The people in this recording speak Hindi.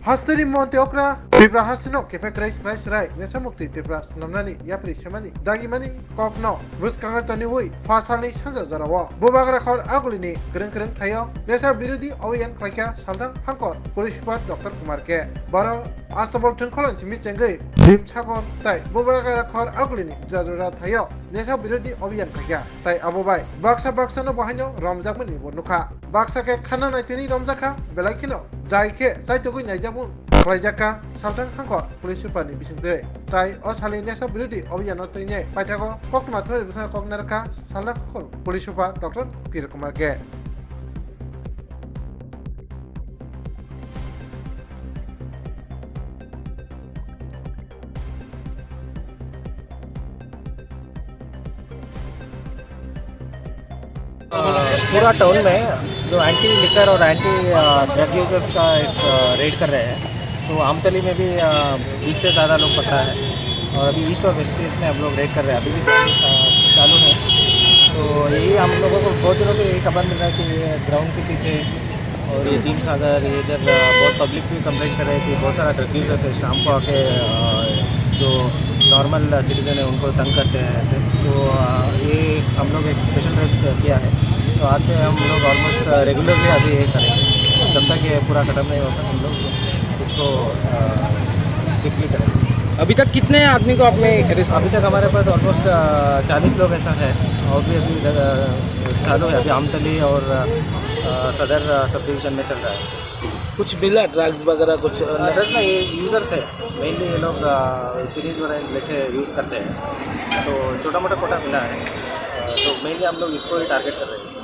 Hastari monte okra, Tibra hasino, kefek rice rai, nesamukti Tibra snamnani, yapri shamani, dagimani, kokno, buskangar tani wui, fasani sansa zarawa, bubagra khor agulini, kereng thayo, nesa birudi awiyan kraikya saldang hangkor, police super Dr. Kumar ke, baro astabol tungkolon simi cenggai, dim chakon, tai, bubagra khor agulini, jadura thayo, nesa birudi awiyan kraikya, tai abubai, baksa no bahino, romjak mani bonuka, baksa ke khana naitini romjaka, belakino, Jaike, saya tunggu najamun, kerajaka, saltang hangkot, polisi pani bising deh. Tai, salin nesa berudi, obiyan otoynya, paitako, kok materi besar kok neraka, saltang hangkot, polisi pan, Dr. Kumar ke. पूरा टाउन में जो एंटी लिकर और एंटी ड्रग यूजर्स का एक रेड कर रहे हैं, तो आमतली में भी 20 से ज़्यादा लोग पकड़ा है और अभी ईस्ट और वेस्ट केस में हम लोग रेड कर रहे हैं, अभी भी चालू है। तो यही हम लोगों को बहुत दिनों से यही खबर मिल रहा है कि ये ग्राउंड के पीछे और ये टीम सागर ये इधर बहुत पब्लिक भी कंप्लेंट कर रहे हैं कि बहुत सारा ड्रग यूजर्स है, शाम को आके जो नॉर्मल सिटीजन है उनको तंग करते हैं ऐसे। तो ये हम लोग एक स्पेशल रेड किया है, तो आज से हम लोग ऑलमोस्ट रेगुलरली अभी ये करेंगे, जब तक ये पूरा खत्म नहीं होता हम लोग इसको स्ट्रिक्टली करेंगे। अभी तक कितने आदमी को आपने अभी तक हमारे पास ऑलमोस्ट 40 लोग ऐसा है और भी अभी चालू है, अभी आमतली और सदर सब डिवीज़न में चल रहा है। कुछ मिला ड्रग्स वगैरह कुछ? ड्रग्स ना ये यूज़र्स है मेनली, ये लोग सीरीज वगैरह लेके यूज़ करते हैं, तो छोटा मोटा कोटा मिला है, तो मेनली हम लोग इसको ही टारगेट कर रहे हैं।